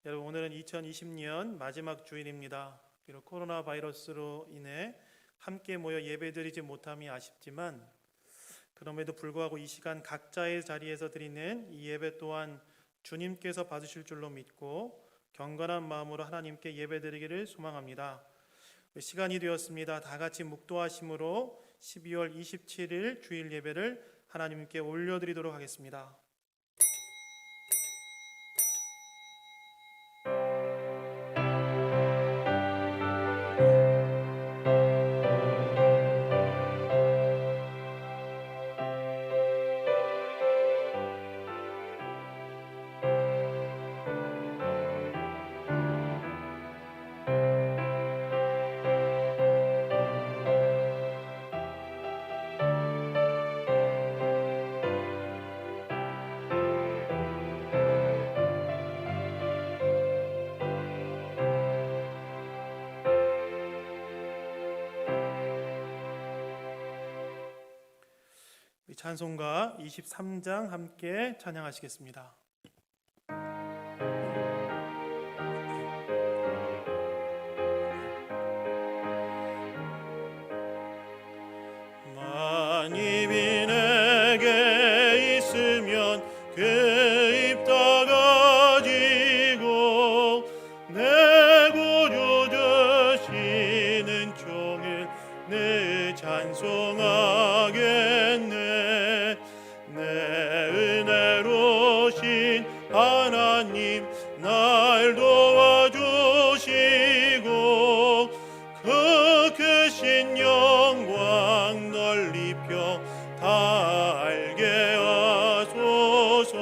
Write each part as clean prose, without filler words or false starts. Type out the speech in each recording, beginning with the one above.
여러분, 오늘은 2020년 마지막 주일입니다. 비록 코로나 바이러스로 인해 함께 모여 예배드리지 못함이 아쉽지만 그럼에도 불구하고 이 시간 각자의 자리에서 드리는 이 예배 또한 주님께서 받으실 줄로 믿고 경건한 마음으로 하나님께 예배드리기를 소망합니다. 시간이 되었습니다. 다 같이 묵도하심으로 12월 27일 주일 예배를 하나님께 올려드리도록 하겠습니다. 찬송가 23장 함께 찬양하시겠습니다. 만입이 내게 있으면 그 입 다 가지고 내 구주 되시는 종일 내 찬송하겠네. 내 은혜로신 하나님 날 도와주시고 그 크신 영광 널리 다 알게 하소서.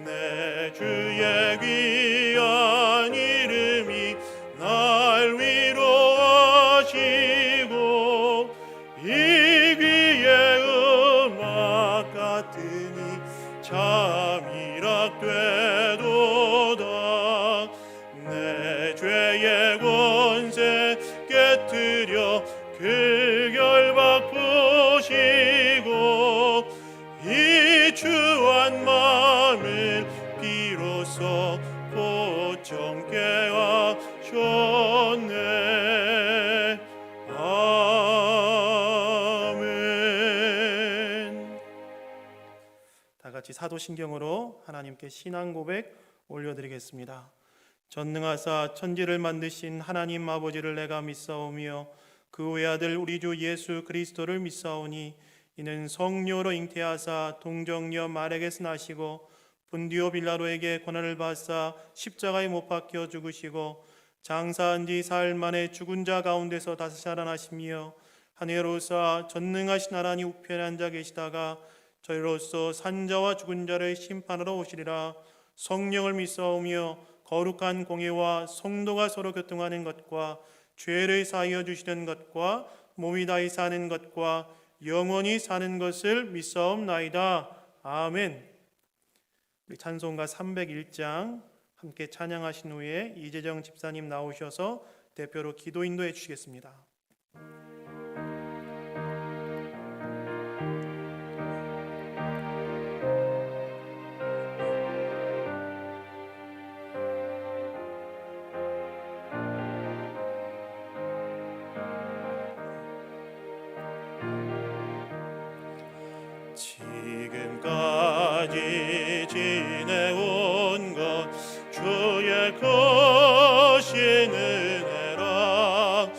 내 주의 귀한 이름이 날 위로하시고 이 귀의 음악 같으니 참이락되도다. 내 죄의 권세 깨뜨려 그 결박 푸시고 이 추한 마음을 비로소 고청케 하셨네. 아멘. 다 같이 사도신경으로 하나님께 신앙 고백 올려드리겠습니다. 전능하사 천지를 만드신 하나님 아버지를 내가 믿사오며 그 외아들 우리 주 예수 그리스도를 믿사오니 이는 성령으로 잉태하사 동정녀 마리아에게서 나시고 본디오 빌라도에게 고난을 받사 십자가에 못 박혀 죽으시고 장사한 지 사흘 만에 죽은 자 가운데서 다시 살아나시며 하늘로서 전능하신 하나님 우편에 앉아 계시다가 저희로서 산자와 죽은 자를 심판하러 오시리라. 성령을 믿사오며 거룩한 공예와 성도가 서로 교통하는 것과 죄를 사하여 주시는 것과 몸이 다히 사는 것과 영원히 사는 것을 믿사옵나이다. 아멘. 우리 찬송가 301장 함께 찬양하신 후에 이재정 집사님 나오셔서 대표로 기도 인도해 주시겠습니다. 지금까지 지내온 것 주의 크신 은혜라.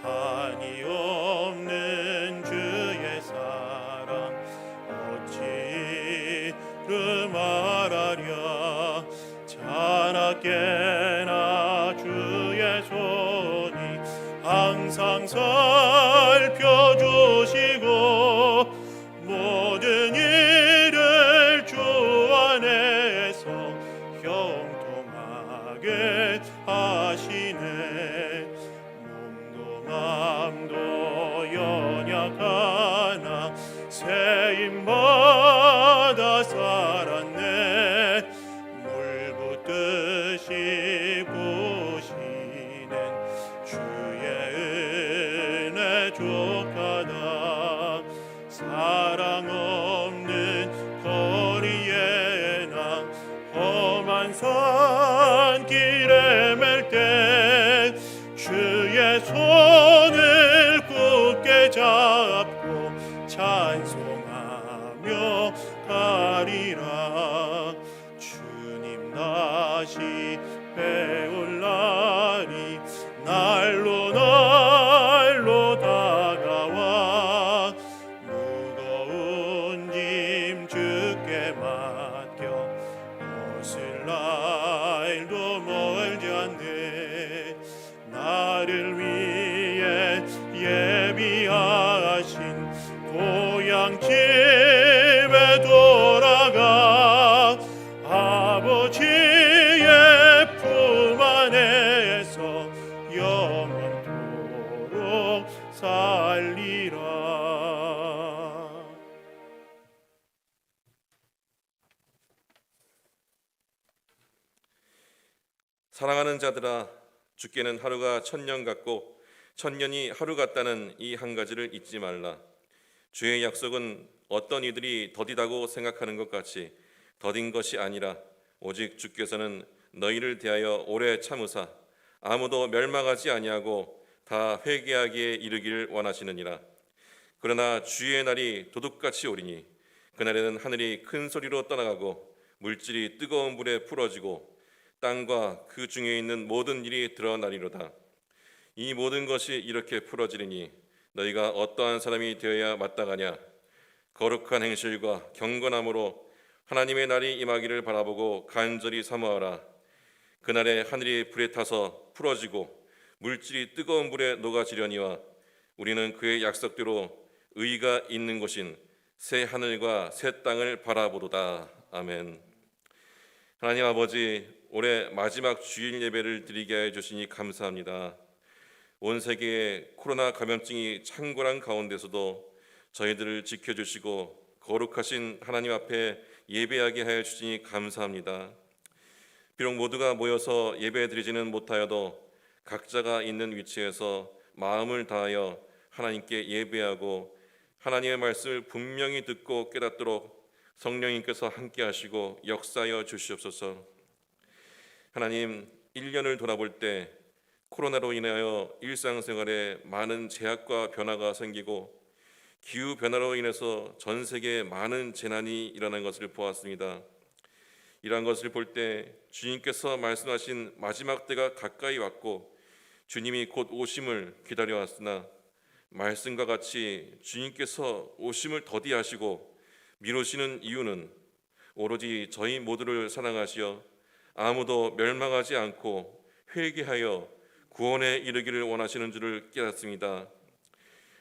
한이 없는 주의 사랑 어찌 이루 말하랴. 자나깨나 주의 손이 항상 살펴주시고 모든 일을 주 안에서 형통하게 하시네. 몸도 맘도 연약하나 세임받아 살았네. 물 붓듯이 부시는 주의 은혜 족하다. 사랑 없는 거리에나 험한 산길에 맬 때 주의 손을 굳게 잡고 찬송하며 가리라. 주님 다시 배울 날이 날로 날로 다가와 무거운 짐 주께 맡겨 벗을 날도 멀지 않네. 나를 위해 예비하신 고향 집에 돌아가 아버지의 품 안에서 영원토록 살리라. 사랑하는 자들아, 주께는 하루가 1000년 같고 1000년이 하루 같다는 이 한 가지를 잊지 말라. 주의 약속은 어떤 이들이 더디다고 생각하는 것 같이 더딘 것이 아니라 오직 주께서는 너희를 대하여 오래 참으사 아무도 멸망하지 아니하고 다 회개하기에 이르기를 원하시느니라. 그러나 주의 날이 도둑같이 오리니 그날에는 하늘이 큰 소리로 떠나가고 물질이 뜨거운 불에 풀어지고 땅과 그 중에 있는 모든 일이 드러나리로다. 이 모든 것이 이렇게 풀어지리니 너희가 어떠한 사람이 되어야 마땅하냐? 거룩한 행실과 경건함으로 하나님의 날이 임하기를 바라보고 간절히 사모하라. 그날에 하늘이 불에 타서 풀어지고 물질이 뜨거운 불에 녹아지려니와 우리는 그의 약속대로 의가 있는 곳인 새 하늘과 새 땅을 바라보도다. 아멘. 하나님 아버지, 올해 마지막 주일 예배를 드리게 해주시니 감사합니다. 온 세계에 코로나 감염증이 창궐한 가운데서도 저희들을 지켜주시고 거룩하신 하나님 앞에 예배하게 하여 주시니 감사합니다. 비록 모두가 모여서 예배 드리지는 못하여도 각자가 있는 위치에서 마음을 다하여 하나님께 예배하고 하나님의 말씀을 분명히 듣고 깨닫도록 성령님께서 함께 하시고 역사하여 주시옵소서. 하나님, 1년을 돌아볼 때 코로나로 인하여 일상생활에 많은 제약과 변화가 생기고 기후변화로 인해서 전 세계에 많은 재난이 일어난 것을 보았습니다. 이러한 것을 볼 때 주님께서 말씀하신 마지막 때가 가까이 왔고 주님이 곧 오심을 기다려왔으나 말씀과 같이 주님께서 오심을 더디하시고 미루시는 이유는 오로지 저희 모두를 사랑하시어 아무도 멸망하지 않고 회개하여 구원에 이르기를 원하시는 줄을 깨닫습니다.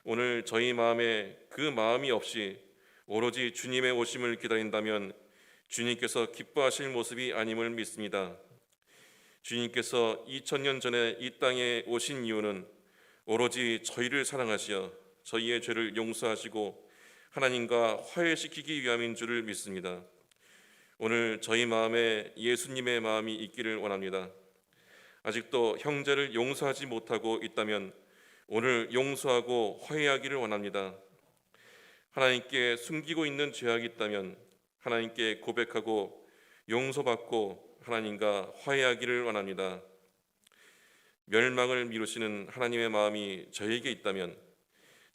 오늘 저희 마음에 그 마음이 없이 오로지 주님의 오심을 기다린다면 주님께서 기뻐하실 모습이 아님을 믿습니다. 주님께서 2000년 전에 이 땅에 오신 이유는 오로지 저희를 사랑하시어 저희의 죄를 용서하시고 하나님과 화해시키기 위함인 줄을 믿습니다. 오늘 저희 마음에 예수님의 마음이 있기를 원합니다. 아직도 형제를 용서하지 못하고 있다면 오늘 용서하고 화해하기를 원합니다. 하나님께 숨기고 있는 죄악이 있다면 하나님께 고백하고 용서받고 하나님과 화해하기를 원합니다. 멸망을 미루시는 하나님의 마음이 저에게 있다면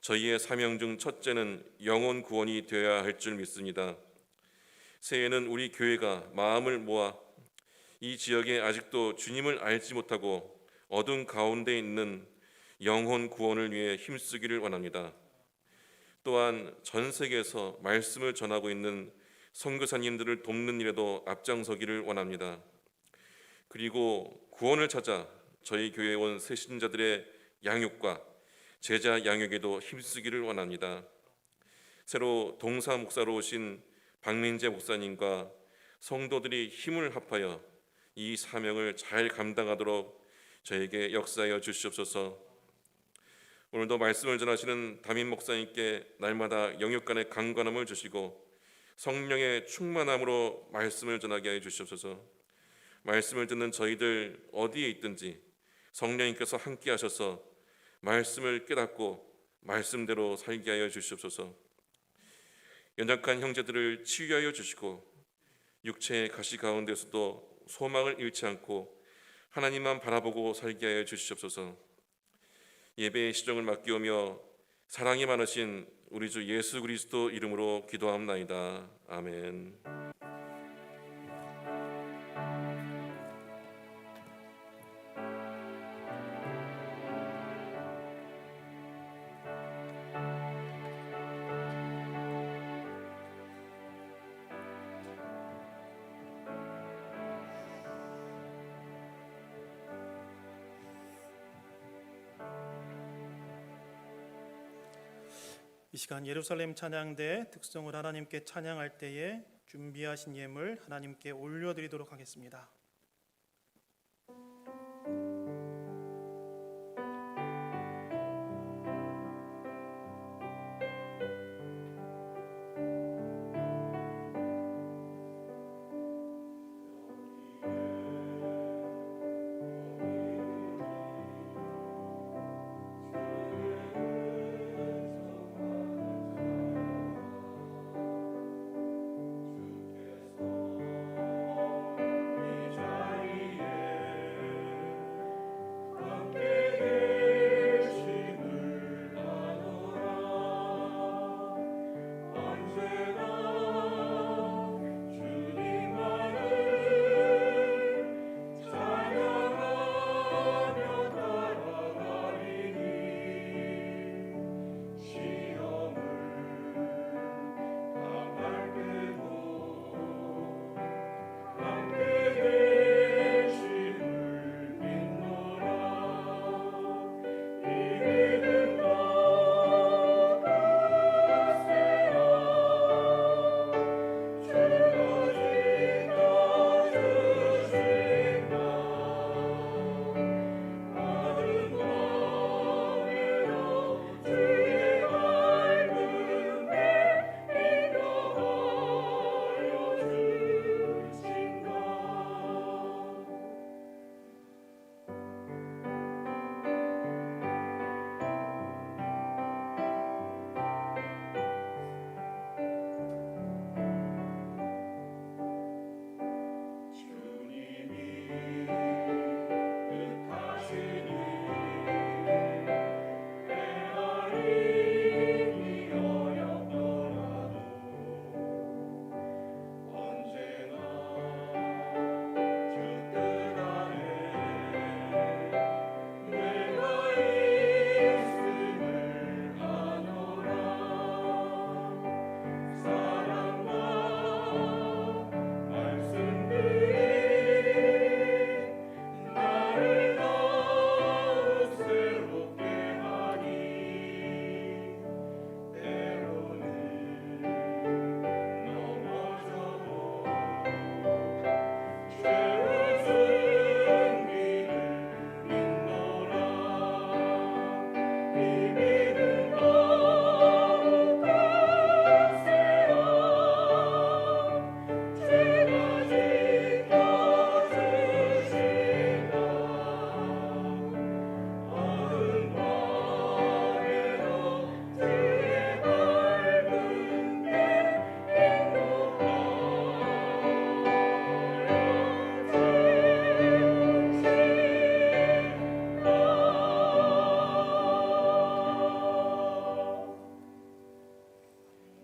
저희의 사명 중 첫째는 영혼 구원이 되어야 할 줄 믿습니다. 새해에는 우리 교회가 마음을 모아 이 지역에 아직도 주님을 알지 못하고 어둠 가운데 있는 영혼 구원을 위해 힘쓰기를 원합니다. 또한 전 세계에서 말씀을 전하고 있는 선교사님들을 돕는 일에도 앞장서기를 원합니다. 그리고 구원을 찾아 저희 교회에 온 새신자들의 양육과 제자 양육에도 힘쓰기를 원합니다. 새로 동사 목사로 오신 박민재 목사님과 성도들이 힘을 합하여 이 사명을 잘 감당하도록 저에게 역사하여 주시옵소서. 오늘도 말씀을 전하시는 담임 목사님께 날마다 영육 간의 강건함을 주시고 성령의 충만함으로 말씀을 전하게 하여 주시옵소서. 말씀을 듣는 저희들 어디에 있든지 성령님께서 함께 하셔서 말씀을 깨닫고 말씀대로 살게 하여 주시옵소서. 연약한 형제들을 치유하여 주시고 육체의 가시 가운데서도 소망을 잃지 않고 하나님만 바라보고 살게 하여 주시옵소서. 예배의 시종을 맡기오며 사랑이 많으신 우리 주 예수 그리스도 이름으로 기도합나이다. 아멘. 이 시간 예루살렘 찬양대 특성을 하나님께 찬양할 때에 준비하신 예물 하나님께 올려드리도록 하겠습니다.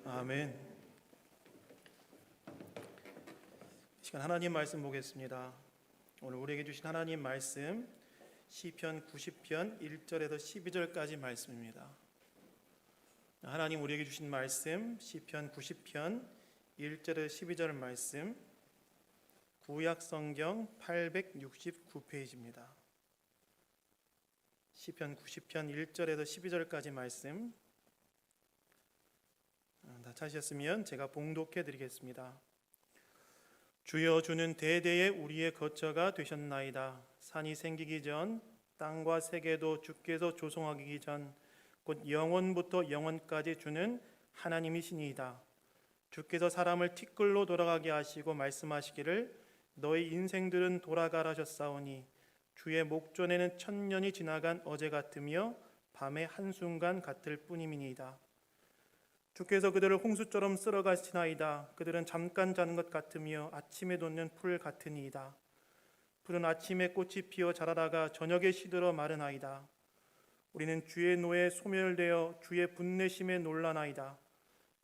아멘. 이 시간 하나님 말씀 보겠습니다. 오늘 우리에게 주신 하나님 말씀 시편 90편 1절에서 12절까지 말씀입니다. 하나님 우리에게 주신 말씀 시편 90편 1절에서 12절 말씀 구약 성경 869페이지입니다. 시편 90편 1절에서 12절까지 말씀 다 찾으셨으면 제가 봉독해 드리겠습니다. 주여, 주는 대대에 우리의 거처가 되셨나이다. 산이 생기기 전 땅과 세계도 주께서 조성하기 전 곧 영원부터 영원까지 주는 하나님이시니이다. 주께서 사람을 티끌로 돌아가게 하시고 말씀하시기를 너희 인생들은 돌아가라 하셨사오니 주의 목전에는 천년이 지나간 어제 같으며 밤의 한순간 같을 뿐임이니이다. 주께서 그들을 홍수처럼 쓸어가시나이다. 그들은 잠깐 자는 것 같으며 아침에 돋는 풀 같으니이다. 푸른 아침에 꽃이 피어 자라다가 저녁에 시들어 마르나이다. 우리는 주의 노에 소멸되어 주의 분내심에 놀라나이다.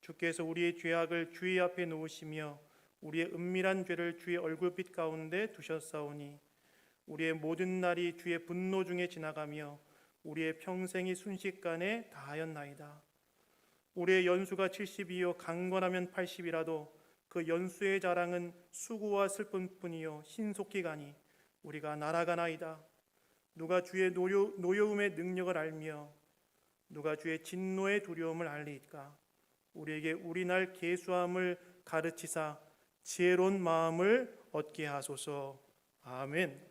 주께서 우리의 죄악을 주의 앞에 놓으시며 우리의 은밀한 죄를 주의 얼굴빛 가운데 두셨사오니 우리의 모든 날이 주의 분노 중에 지나가며 우리의 평생이 순식간에 다하였나이다. 우리의 연수가 70이요 강건하면 80이라도 그 연수의 자랑은 수고와 슬픔뿐이요 신속히 가니 우리가 날아가나이다. 누가 주의 노여움의 능력을 알며 누가 주의 진노의 두려움을 알리까? 우리에게 우리 날 계수함을 가르치사 지혜로운 마음을 얻게 하소서. 아멘.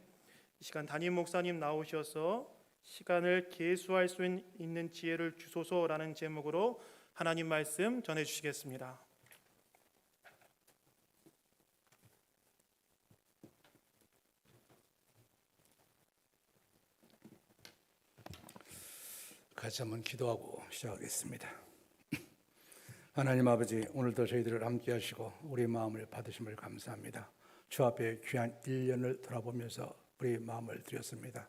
이 시간 담임 목사님 나오셔서 시간을 계수할 수 있는 지혜를 주소서라는 제목으로 하나님 말씀 전해 주시겠습니다. 같이 한번 기도하고 시작하겠습니다. 하나님 아버지, 오늘도 저희들을 함께 하시고 우리 마음을 받으심을 감사합니다. 주 앞에 귀한 1년을 돌아보면서 우리 마음을 드렸습니다.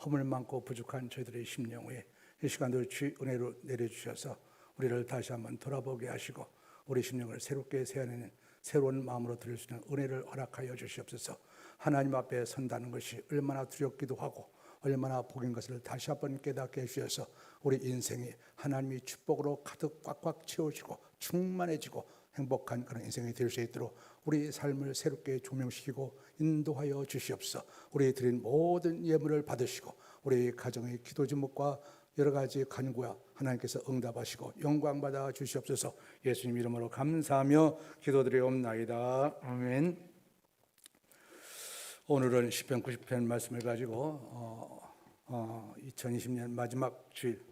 허물 많고 부족한 저희들의 심령 위에 이 시간도 주의 은혜로 내려주셔서 우리를 다시 한번 돌아보게 하시고 우리 심령을 새롭게 세워내는 새로운 마음으로 드릴 수 있는 은혜를 허락하여 주시옵소서. 하나님 앞에 선다는 것이 얼마나 두렵기도 하고 얼마나 복인 것을 다시 한번 깨닫게 해주셔서 우리 인생이 하나님의 축복으로 가득 꽉꽉 채워지고 충만해지고 행복한 그런 인생이 될 수 있도록 우리 삶을 새롭게 조명시키고 인도하여 주시옵소서. 우리 드린 모든 예물을 받으시고 우리 가정의 기도 제목과 여러 가지 간구와 하나님께서 응답하시고 영광 받아 주시옵소서. 예수님 이름으로 감사하며 기도드리옵나이다. 아멘. 오늘은 시편 90편 말씀을 가지고 2020년 마지막 주일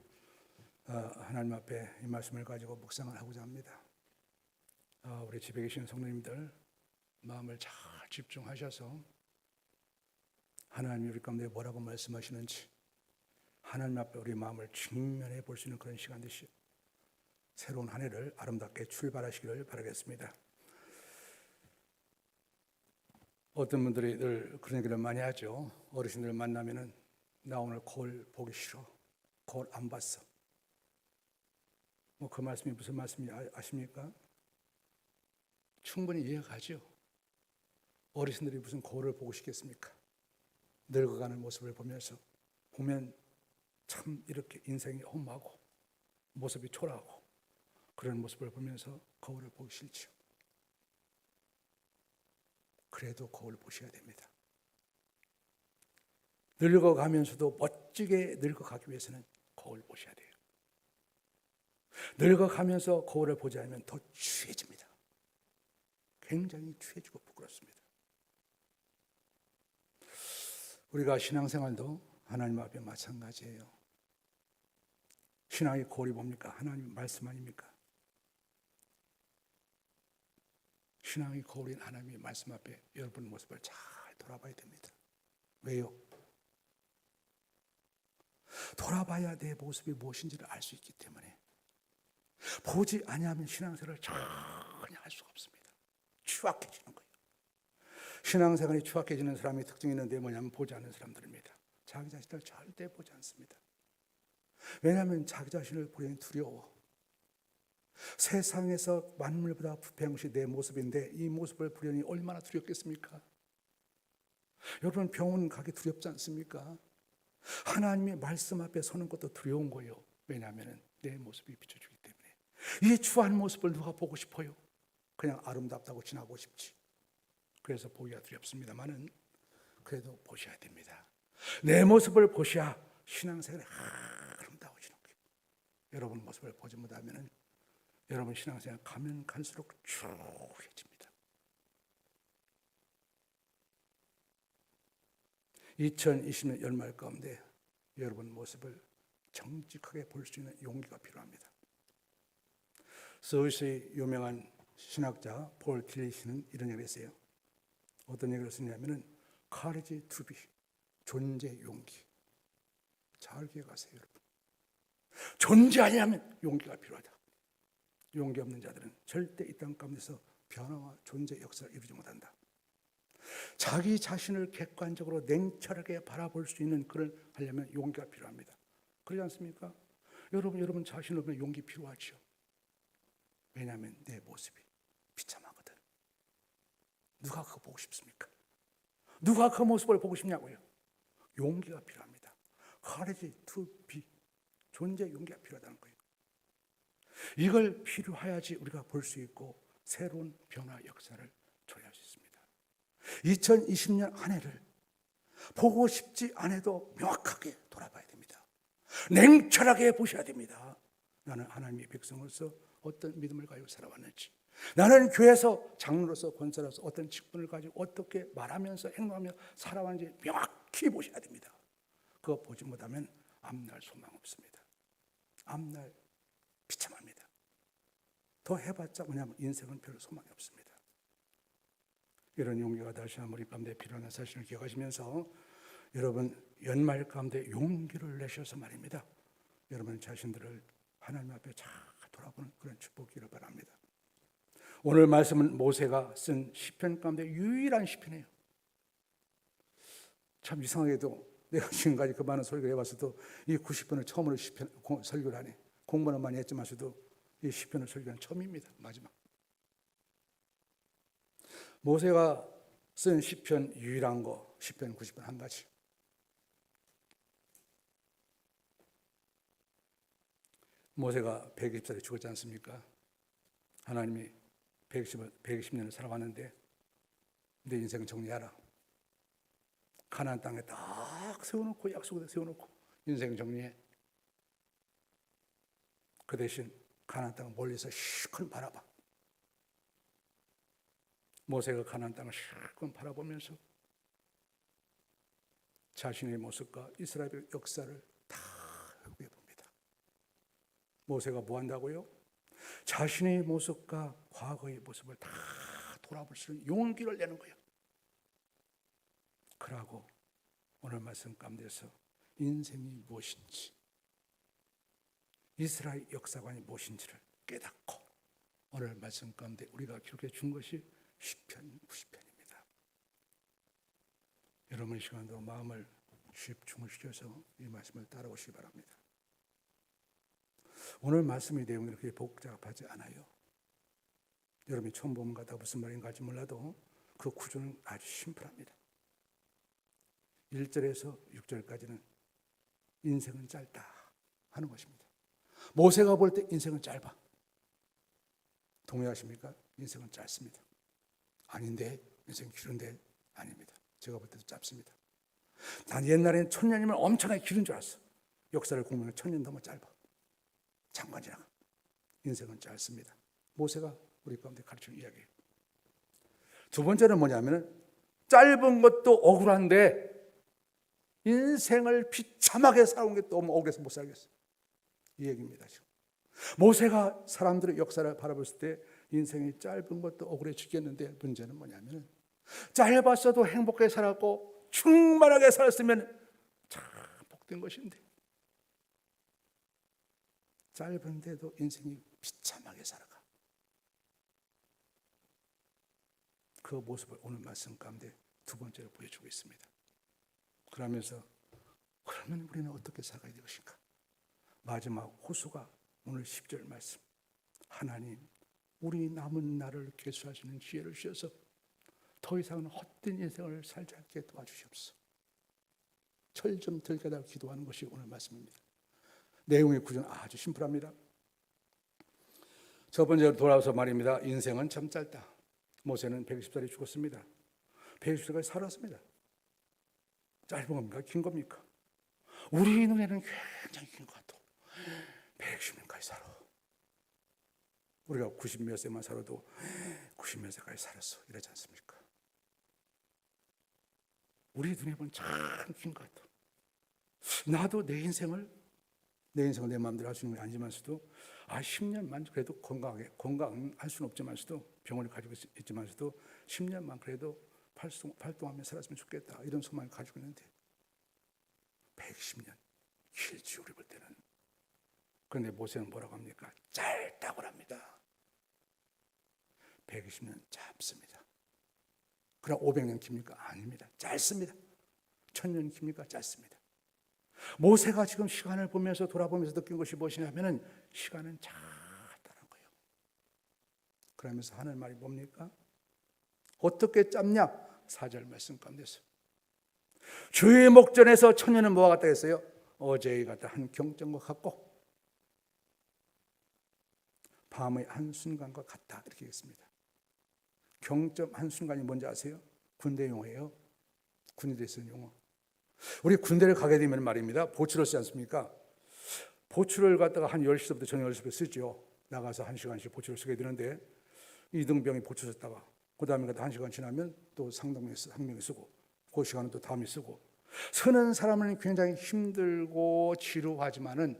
하나님 앞에 이 말씀을 가지고 묵상을 하고자 합니다. 우리 집에 계신 성도님들 마음을 잘 집중하셔서 하나님이 우리 가운데 뭐라고 말씀하시는지 하나님 앞에 우리 마음을 직면해 볼 수 있는 그런 시간 되시오. 새로운 한 해를 아름답게 출발하시기를 바라겠습니다. 어떤 분들이 늘 그런 얘기를 많이 하죠. 어르신들 만나면은 나 오늘 거울 보기 싫어. 거울 안 봤어. 그 말씀이 무슨 말씀인지 아십니까? 충분히 이해가 가죠. 어르신들이 무슨 거울을 보고 싶겠습니까? 늙어가는 모습을 보면 참 이렇게 인생이 험하고 모습이 초라하고 그런 모습을 보면서 거울을 보기 싫죠. 그래도 거울 보셔야 됩니다. 늙어가면서도 멋지게 늙어가기 위해서는 거울 보셔야 돼요. 늙어가면서 거울을 보지 않으면 더 취해집니다. 굉장히 취해지고 부끄럽습니다. 우리가 신앙생활도 하나님 앞에 마찬가지예요. 신앙의 거울이 뭡니까? 하나님 말씀 아닙니까? 신앙의 거울인 하나님의 말씀 앞에 여러분 모습을 잘 돌아봐야 됩니다. 왜요? 돌아봐야 내 모습이 무엇인지를 알 수 있기 때문에 보지 아니하면 신앙생활을 전혀 할 수가 없습니다. 추악해지는 거예요. 신앙생활이 추악해지는 사람의 특징이 있는데 뭐냐면 보지 않는 사람들입니다. 자기 자신을 절대 보지 않습니다. 왜냐하면 자기 자신을 보려니 두려워. 세상에서 만물보다 부패한 것이 내 모습인데 이 모습을 보려니 얼마나 두렵겠습니까? 여러분 병원 가기 두렵지 않습니까? 하나님의 말씀 앞에 서는 것도 두려운 거예요. 왜냐하면 내 모습이 비춰주기 때문에. 이 추한 모습을 누가 보고 싶어요? 그냥 아름답다고 지나고 싶지. 그래서 보기가 두렵습니다만은 그래도 보셔야 됩니다. 내 모습을 보셔야 신앙생활이 아름다워지는 거예요. 여러분 모습을 보지 못하면 여러분 신앙생활 가면 갈수록 추해집니다. 2020년 연말 가운데 여러분 모습을 정직하게 볼 수 있는 용기가 필요합니다. 스위스의 유명한 신학자 폴 틸리시는 이런 얘기를 했어요. 어떤 얘기를 쓰냐면은 courage to be, 존재 용기. 잘 기억하세요, 여러분. 존재하려면 용기가 필요하다. 용기 없는 자들은 절대 이 땅 가운데서 변화와 존재 역사를 이루지 못한다. 자기 자신을 객관적으로 냉철하게 바라볼 수 있는 그걸 하려면 용기가 필요합니다. 그렇지 않습니까? 여러분 자신을 보면 용기 필요하죠. 왜냐하면 내 모습이 비참하거든. 누가 그거 보고 싶습니까? 누가 그 모습을 보고 싶냐고요? 용기가 필요합니다. Courage to be. 존재 용기가 필요하다는 거예요. 이걸 필요해야지 우리가 볼 수 있고 새로운 변화 역사를 조회할 수 있습니다. 2020년 한 해를 보고 싶지 않아도 명확하게 돌아봐야 됩니다. 냉철하게 보셔야 됩니다. 나는 하나님의 백성으로서 어떤 믿음을 가지고 살아왔는지, 나는 교회에서 장로로서 권사로서 어떤 직분을 가지고 어떻게 말하면서 행동하며 살아왔는지 명확히 보셔야 됩니다. 그거 보지 못하면 앞날 소망 없습니다. 앞날 비참합니다. 더 해봤자 뭐냐면 인생은 별로 소망이 없습니다. 이런 용기가 다시 한번 우리 가운데 필요한 사실을 기억하시면서 여러분 연말 가운데 용기를 내셔서 말입니다. 여러분 자신들을 하나님 앞에 잘 돌아보는 그런 축복기를 바랍니다. 오늘 말씀은 모세가 쓴 시편 가운데 유일한 시편이에요. 참 이상하게도 내가 지금까지 그 많은 설교를 해봤어도 이 90편을 처음으로 설교를 하네. 공부는 많이 했지만서도 이 시편을 설교는 처음입니다. 마지막. 모세가 쓴 시편 유일한 거 시편 90편 한 가지. 모세가 120살에 죽었지 않습니까? 하나님이 120년을 살아왔는데 내 인생 정리하라. 가나안 땅에 딱 세워놓고 약속을 세워놓고 인생 정리해. 그 대신 가나안 땅을 멀리서 실컷 바라봐. 모세가 가나안 땅을 실컷 바라보면서 자신의 모습과 이스라엘의 역사를 다 회고해 봅니다. 모세가 뭐 한다고요? 자신의 모습과 과거의 모습을 다 돌아볼 수 있는 용기를 내는 거예요. 그러고 오늘 말씀 가운데서 인생이 무엇인지, 이스라엘 역사관이 무엇인지를 깨닫고 오늘 말씀 가운데 우리가 기록해 준 것이 시편 90편입니다. 여러분 이 시간도 마음을 집중을 시켜서 이 말씀을 따라오시기 바랍니다. 오늘 말씀의 내용이 그렇게 복잡하지 않아요. 여러분이 처음 보면 가다 무슨 말인가 할지 몰라도 그 구조는 아주 심플합니다. 1절에서 6절까지는 인생은 짧다 하는 것입니다. 모세가 볼 때 인생은 짧아. 동의하십니까? 인생은 짧습니다. 아닌데 인생이 길은데 아닙니다. 제가 볼 때도 짧습니다. 난 옛날에는 1000년이면 엄청나게 길은 줄 알았어. 역사를 공부하면 1000년 너무 짧아. 잠깐 지나가. 인생은 짧습니다. 모세가 우리 가운데 가르치는 이야기예요. 두 번째는 뭐냐면 짧은 것도 억울한데 인생을 비참하게 살아온 게 너무 억울해서 못 살겠어. 이 얘기입니다. 지금. 모세가 사람들의 역사를 바라봤을 때 인생이 짧은 것도 억울해 죽겠는데 문제는 뭐냐면 짧았어도 행복하게 살았고 충만하게 살았으면 참 복된 것인데 짧은데도 인생이 비참하게 살아가. 그 모습을 오늘 말씀 가운데 두 번째로 보여주고 있습니다. 그러면서 그러면 우리는 어떻게 살아가야 될 것인가? 마지막 호수가 오늘 10절 말씀. 하나님, 우리 남은 날을 계수하시는 지혜를 주셔서 더 이상은 헛된 인생을 살지 않게 도와주시옵소서. 철 좀 들게 달라고 기도하는 것이 오늘 말씀입니다. 내용의 구조는 아주 심플합니다. 첫 번째로 돌아와서 말입니다. 인생은 참 짧다. 모세는 120살에 죽었습니다. 120살까지 살았습니다. 짧은 겁니까? 긴 겁니까? 우리 눈에는 굉장히 긴 것 같아. 160년까지 살아. 우리가 90몇 세만 살아도 90몇 세까지 살았어. 이러지 않습니까? 우리 눈에 보면 참 긴 것 같아. 나도 내 인생을 내 마음대로 할 수 있는 게 아니지만서도 10년만 그래도 건강할 수는 없지만서도 병원을 가지고 있지만서도 10년만 그래도 활동하며 살았으면 좋겠다. 이런 소망을 가지고 있는데 120년 길지 우리 볼 때는. 그런데 모세는 뭐라고 합니까? 짧다고 합니다. 120년 짧습니다. 그럼 500년 깁니까? 아닙니다. 짧습니다. 1000년 깁니까? 짧습니다. 모세가 지금 시간을 보면서 돌아보면서 느낀 것이 무엇이냐면은 시간은 짧다는 거예요. 그러면서 하는 말이 뭡니까? 어떻게 짧냐? 4절 말씀 가운데서 주의 목전에서 1000년은 뭐와 같다 했어요? 어제의 같다 한 경전과 같고 밤의 한순간과 같다 이렇게 했습니다. 경점 한순간이 뭔지 아세요? 군대 용어예요. 군대에 쓰는 용어. 우리 군대를 가게 되면 말입니다. 보추를 쓰지 않습니까? 보추를 갖다가 한 10시부터 저녁 10시부터 쓰죠. 나가서 1시간씩 보추를 쓰게 되는데 이등병이 보추 썼다가 그 다음에 1시간 지나면 또 상병이 쓰고 그 시간은 또 다음이 쓰고 서는 사람은 굉장히 힘들고 지루하지만은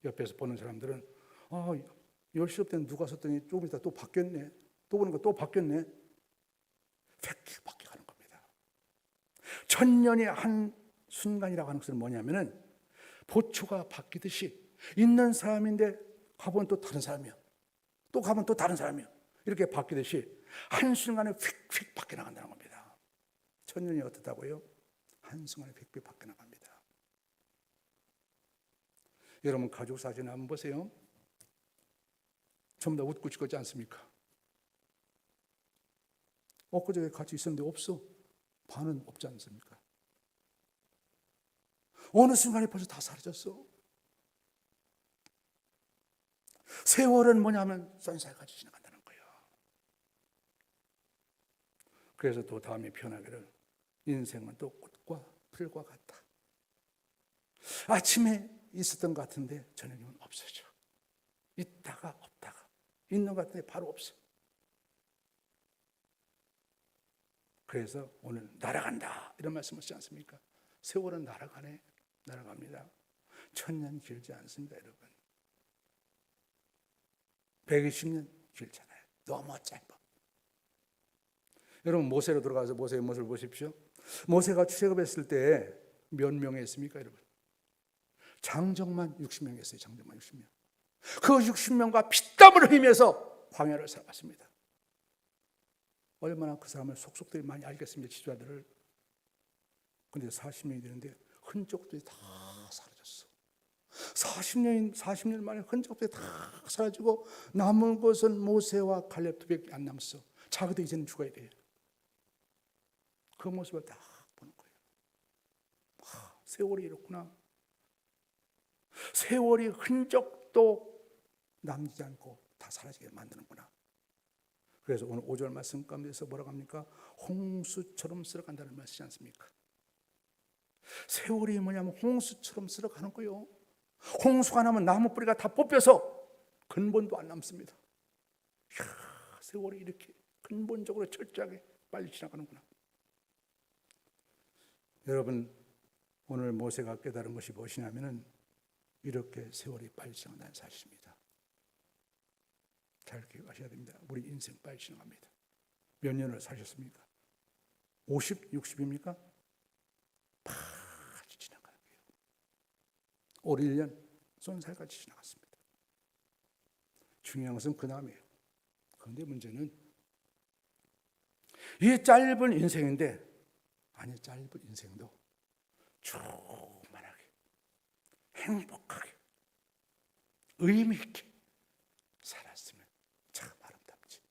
옆에서 보는 사람들은 10시부터 누가 썼더니 조금 있다 또 바뀌었네. 또 보니까 또 바뀌었네. 획 바뀌어가는 겁니다. 1000년이 한 순간이라고 하는 것은 뭐냐면은 보초가 바뀌듯이 있는 사람인데 가보면 또 다른 사람이야. 또 가면 또 다른 사람이야. 이렇게 바뀌듯이 한순간에 휙휙 바뀌어 나간다는 겁니다. 1000년이 어떻다고요? 한순간에 휙휙 바뀌어 나갑니다. 여러분 가족 사진 한번 보세요. 전부 다 웃고 찍었지 않습니까? 엊그저께 같이 있었는데 없어. 반은 없지 않습니까? 어느 순간에 벌써 다 사라졌어. 세월은 뭐냐면 쏜살같이 지나간다는 거예요. 그래서 또 다음에 표현하기를 인생은 또 꽃과 풀과 같다. 아침에 있었던 것 같은데 저녁이면 없어져. 있다가 없다가 있는 것 같은데 바로 없어. 그래서 오늘 날아간다 이런 말씀을 하지 않습니까? 세월은 날아가네. 날아갑니다. 1000년 길지 않습니다, 여러분. 120년 길잖아요. 너무 짧아. 여러분 모세로 들어가서 모세의 모습을 보십시오. 모세가 출애굽했을 때 몇 명이었습니까, 여러분? 장정만 60명 했어요. 장정만 60명. 그 60명과 피땀을 흘리면서 광야를 살아갔습니다. 얼마나 그 사람을 속속들이 많이 알겠습니다. 지도자들을. 그런데 40년이 되는데 흔적들이 다 사라졌어. 40년 만에 흔적들이 다 사라지고 남은 것은 모세와 갈렙 두 밖에 안 남았어. 자기도 이제는 죽어야 돼. 그 모습을 딱 보는 거예요. 세월이 이렇구나. 세월이 흔적도 남기지 않고 다 사라지게 만드는구나. 그래서 오늘 5절 말씀 가운데서 뭐라고 합니까? 홍수처럼 쓸어간다는 말이지 않습니까? 세월이 뭐냐면 홍수처럼 쓸어가는 거예요. 홍수가 나면 나무 뿌리가 다 뽑혀서 근본도 안 남습니다. 이야, 세월이 이렇게 근본적으로 철저하게 빨리 지나가는구나. 여러분 오늘 모세가 깨달은 것이 무엇이냐면은 이렇게 세월이 빨리 지나간다는 사실입니다. 잘 기억하셔야 됩니다. 우리 인생 빨리 지나갑니다. 몇 년을 사셨습니까? 50, 60입니까? 빨리 지나가는 거예요. 올 1년 쏜살같이 지나갔습니다. 중요한 것은 그 다음이에요. 그런데 문제는 이 짧은 인생인데 아니 짧은 인생도 충만하게 행복하게 의미 있게 살았으면 참 아름답지.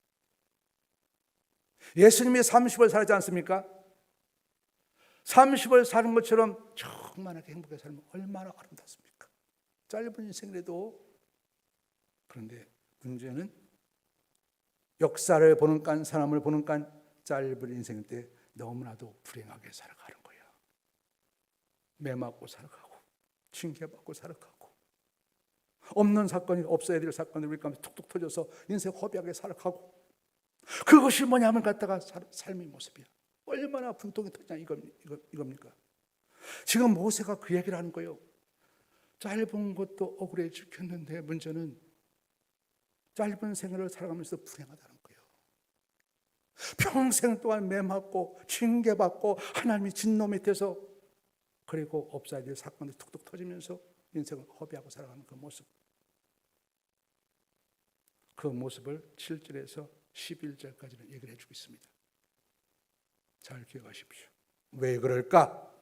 예수님이 30을 살지 않습니까? 30을 사는 것처럼 충만하게 행복하게 살면 얼마나 아름답습니까? 짧은 인생이라도. 그런데 문제는 역사를 보는 간 사람을 보는 간 짧은 인생 때 너무나도 불행하게 살아가는 거예요. 매 맞고 살아가고 징계받고 살아가고 없는 사건이 없어야 될 사건이 우리 가운데 툭툭 터져서 인생 허비하게 살아가고 그것이 뭐냐면 갖다가 삶의 모습이야. 얼마나 분통이 터지냐 이겁니까? 지금 모세가 그 얘기를 하는 거예요. 짧은 것도 억울해 죽겠는데 문제는 짧은 생애를 살아가면서 불행하다는 거예요. 평생 동안 매 맞고 징계받고 하나님이 진노 밑에서 그리고 없어야 될 사건이 툭툭 터지면서 인생을 허비하고 살아가는 그 모습. 그 모습을 7절에서 11절까지는 얘기를 해주고 있습니다. 잘 기억하십시오. 왜 그럴까?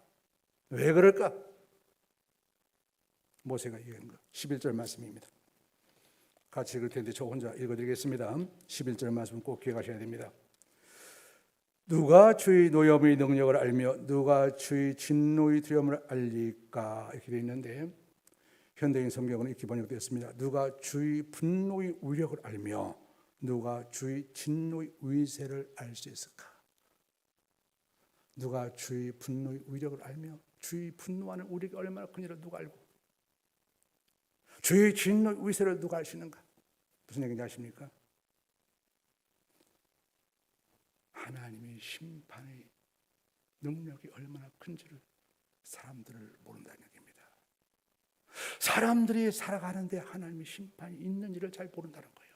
왜 그럴까? 모세가 얘기한 거 11절 말씀입니다. 같이 읽을 텐데 저 혼자 읽어드리겠습니다. 11절 말씀 꼭 기억하셔야 됩니다. 누가 주의 노염의 능력을 알며 누가 주의 진노의 두려움을 알리까? 이렇게 되어 있는데 현대인 성경은 이렇게 번역되었습니다. 누가 주의 분노의 위력을 알며 누가 주의 진노의 위세를 알 수 있을까? 누가 주의 분노의 위력을 알며 주의 분노하는 위력이 얼마나 큰지를 누가 알고 주의 진노의 위세를 누가 알 수 있는가? 무슨 얘기인지 아십니까? 하나님의 심판의 능력이 얼마나 큰지를 사람들을 모른다는 얘기입니다. 사람들이 살아가는데 하나님의 심판이 있는지를 잘 모른다는 거예요.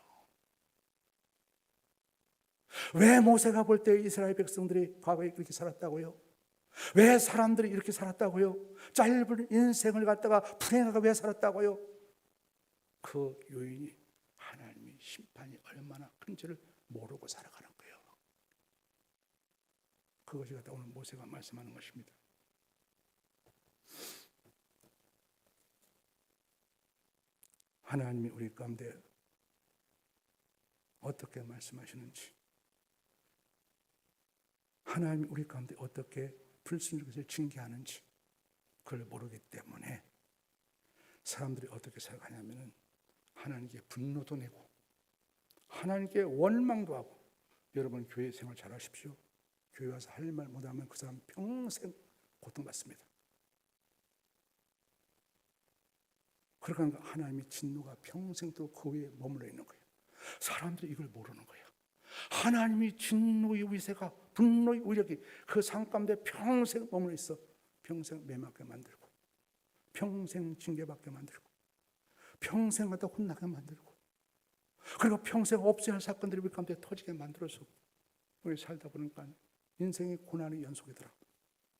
왜 모세가 볼 때 이스라엘 백성들이 과거에 그렇게 살았다고요? 왜 사람들이 이렇게 살았다고요? 짧은 인생을 갖다가 불행하게 왜 살았다고요? 그 요인이 하나님의 심판이 얼마나 큰지를 모르고 살아가는 거예요. 그것이 갖다 오늘 모세가 말씀하는 것입니다. 하나님이 우리 가운데 어떻게 말씀하시는지, 하나님이 우리 가운데 어떻게 불순종의 것을 징계하는지 그걸 모르기 때문에 사람들이 어떻게 살아가냐면 하나님께 분노도 내고 하나님께 원망도 하고. 여러분 교회 생활 잘 하십시오. 교회 와서 할 말 못하면 그 사람 평생 고통받습니다. 그러니까 하나님의 진노가 평생 또 그 위에 머물러 있는 거예요. 사람들이 이걸 모르는 거예요. 하나님의 진노의 위세가, 분노의 위력이 그 상 가운데 평생 머물러 있어. 평생 매맞게 만들고 평생 징계받게 만들고 평생 갖다 혼나게 만들고 그리고 평생 없어야 할 사건들이 우리 가운데 터지게 만들어서 우리 살다 보니까 인생의 고난의 연속이더라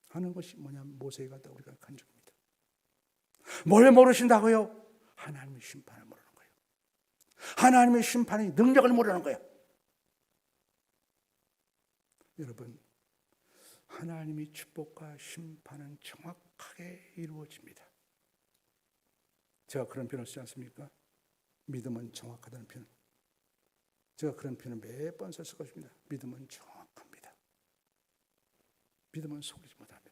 하는 것이 뭐냐면 모세가 갖다 우리가 간증입니다. 뭘 모르신다고요? 하나님의 심판을 모르는 거예요. 하나님의 심판의 능력을 모르는 거예요. 여러분, 하나님의 축복과 심판은 정확하게 이루어집니다. 제가 그런 표현을 쓰지 않습니까? 믿음은 정확하다는 표현. 제가 그런 표현을 몇 번 썼을 것입니다. 믿음은 정확합니다. 믿음은 속이지 못합니다.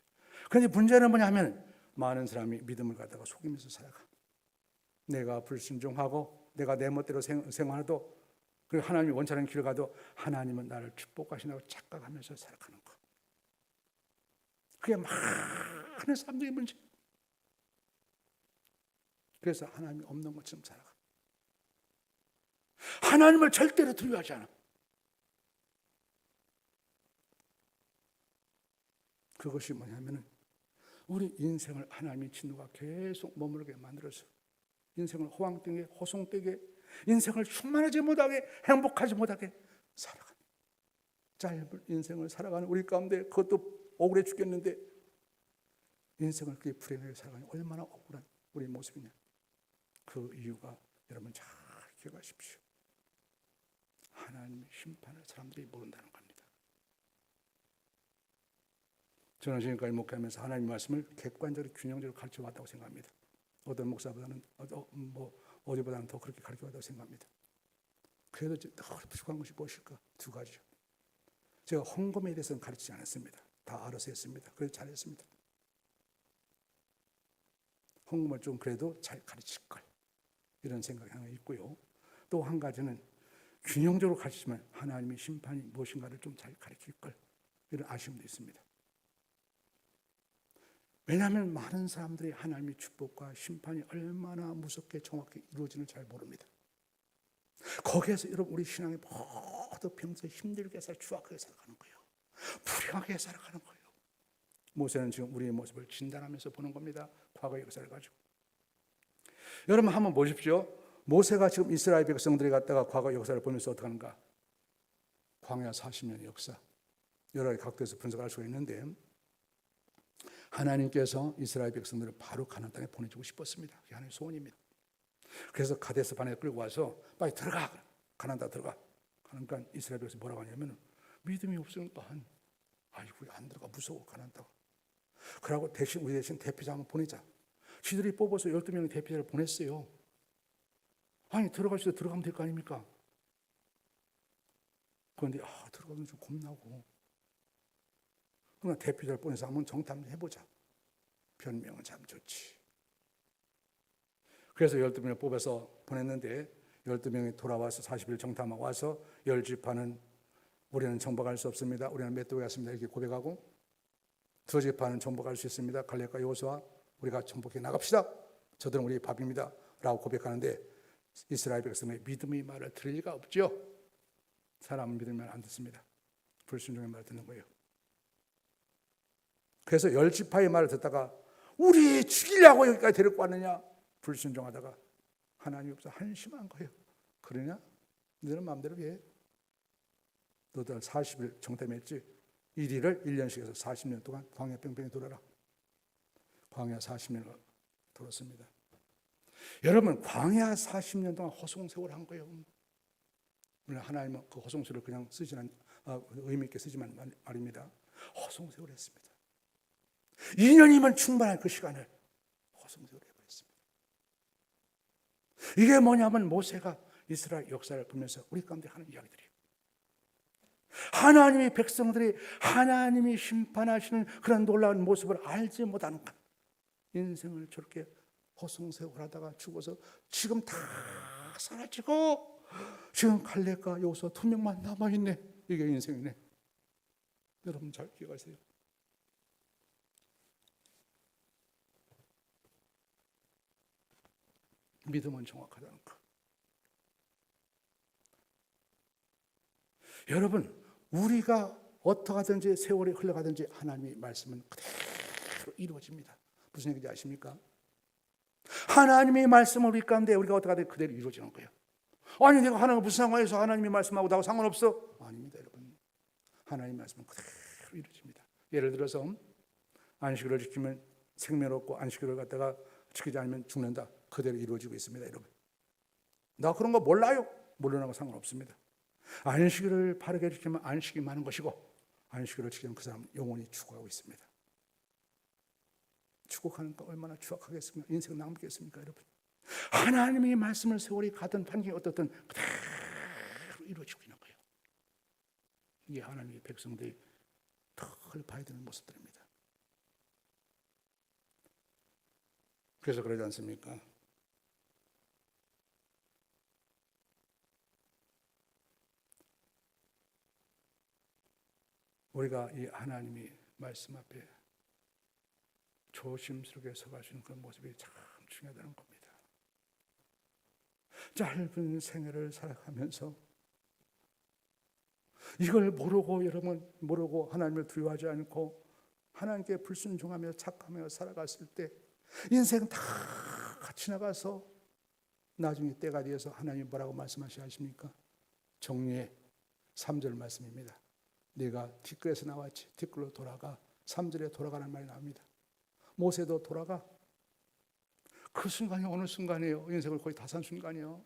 그런데 문제는 뭐냐면 많은 사람이 믿음을 갖다가 속이면서 살아가. 내가 불순종하고 내가 내 멋대로 생활해도 그리고 하나님이 원하는 길을 가도 하나님은 나를 축복하신다고 착각하면서 살아가는 것. 그게 많은 사람들의 문제. 그래서 하나님이 없는 것처럼 살아가. 하나님을 절대로 두려워하지 않아. 그것이 뭐냐면은 우리 인생을 하나님의 진노가 계속 머무르게 만들어서 인생을 호황되게 호송되게 인생을 충만하지 못하게 행복하지 못하게 살아가는 짧은 인생을 살아가는 우리 가운데 그것도 억울해 죽겠는데 인생을 그렇게 불행하게 살아가는 얼마나 억울한 우리 모습이냐. 그 이유가 여러분 잘 기억하십시오. 하나님의 심판을 사람들이 모른다는 겁니다. 저는 지금까지 목회하면서 하나님 말씀을 객관적으로 균형적으로 가르쳐 왔다고 생각합니다. 어떤 목사보다는 어디보다는 더 그렇게 가르쳐 왔다고 생각합니다. 그래도 더 부족한 것이 무엇일까? 두 가지죠. 제가 헌금에 대해서는 가르치지 않았습니다. 다 알아서 했습니다. 그래서 잘했습니다. 헌금을 좀 그래도 잘 가르칠 걸 이런 생각이 하나 있고요. 또 한 가지는 균형적으로 가르치면 하나님의 심판이 무엇인가를 좀 잘 가르칠 걸 이런 아쉬움도 있습니다. 왜냐하면 많은 사람들이 하나님의 축복과 심판이 얼마나 무섭게 정확히 이루어지는지 잘 모릅니다. 거기에서 여러분 우리 신앙이 모두 평소에 힘들게 추악하게 살아가는 거예요. 불행하게 살아가는 거예요. 모세는 지금 우리의 모습을 진단하면서 보는 겁니다. 과거의 역사를 가지고. 여러분 한번 보십시오. 모세가 지금 이스라엘 백성들이 갔다가 과거 역사를 보면서 어떻게 하는가? 광야 40년의 역사 여러 가지 각도에서 분석할 수가 있는데 하나님께서 이스라엘 백성들을 바로 가나안 땅에 보내주고 싶었습니다. 그게 하나님의 소원입니다. 그래서 가데스 바네에 끌고 와서 빨리 들어가 가나안 땅 들어가. 그러니까 이스라엘 백성이 뭐라고 하냐면 믿음이 없으니까 아이고 우리 안 들어가 무서워 가난다고. 그러고 대신 우리 대신 대표자 한번 보내자. 지들이 뽑아서 12명의 대표자를 보냈어요. 아니 들어갈 수 있어 들어가면 될 거 아닙니까? 그런데 들어가면 좀 겁나고. 그러나 대표자를 보내서 한번 정탐 해보자. 변명은 참 좋지. 그래서 12명을 뽑아서 보냈는데 12명이 돌아와서 40일 정탐하고 와서 10지파는 우리는 정복할 수 없습니다. 우리는 맷돌이 같습니다. 이렇게 고백하고 2지파는 정복할 수 있습니다. 갈렙과 여호수아 우리가 정복해 나갑시다. 저들은 우리의 밥입니다. 라고 고백하는데 이스라엘 백성의 믿음의 말을 들을 리가 없죠. 사람은 믿으면 안 듣습니다. 불순종의 말을 듣는 거예요. 그래서 10지파의 말을 듣다가 우리 죽이려고 여기까지 데리고 왔느냐. 불순종하다가 하나님이 없어 한심한 거예요. 그러냐? 너는 마음대로 해. 너들 40일 정탐했지. 1일을 1년씩 해서 40년 동안 광야 뺑뺑이 돌아라. 광야 40년을 돌았습니다. 여러분 광야 40년 동안 허송세월 한 거예요. 물론 하나님은 그 허송세월을 그냥 쓰지는 의미 있게 쓰지만 말입니다. 허송세월 했습니다. 2년이면 충분한 그 시간을 허송세월 해버렸습니다. 이게 뭐냐면 모세가 이스라엘 역사를 보면서 우리 가운데 하는 이야기들이에요. 하나님의 백성들이 하나님이 심판하시는 그런 놀라운 모습을 알지 못하는 것. 인생을 저렇게 허송세월하다가 죽어서 지금 다 사라지고 지금 갈렙과 여호수아 2명만 남아있네. 이게 인생이네. 여러분 잘 기억하세요. 믿음은 정확하다는 것. 여러분 우리가 어떻게 하든지 세월이 흘러가든지 하나님의 말씀은 그대로 이루어집니다. 무슨 얘기인지 아십니까? 하나님의 말씀은 우리 가운데 우리가 어떻게 하든지 그대로 이루어지는 거예요. 아니 내가 하나님과 무슨 상관에서 하나님의 말씀하고 나하고 상관없어? 아닙니다 여러분. 하나님의 말씀은 그대로 이루어집니다. 예를 들어서 안식일을 지키면 생명 없고 안식일을 갖다가 지키지 않으면 죽는다. 그대로 이루어지고 있습니다 여러분. 나 그런 거 몰라요? 모르는 거 상관없습니다. 안식일을 바르게 지키면 안식이 많은 것이고 안식일을 지키면 그 사람은 영원히 추구하고 있습니다. 추구하니까 얼마나 추악하겠습니까? 인생 낭비겠습니까 여러분? 하나님의 말씀을 세월이 가든 환경이 어떻든 그대로 이루어지고 있는 거예요. 이게 하나님의 백성들이 덜 봐야 되는 모습들입니다. 그래서 그러지 않습니까? 우리가 이 하나님의 말씀 앞에 조심스럽게 서가시는 그런 모습이 참 중요하다는 겁니다. 짧은 생애를 살아가면서 이걸 모르고 여러분 모르고 하나님을 두려워하지 않고 하나님께 불순종하며 착하며 살아갔을 때 인생 다 같이 나가서 나중에 때가 되어서 하나님이 뭐라고 말씀하십니까? 정리의 3절 말씀입니다. 네가 티끌에서 나왔지 티끌로 돌아가. 3절에 돌아가는 말이 나옵니다. 모세도 돌아가. 그 순간이 어느 순간이에요? 인생을 거의 다 산 순간이에요.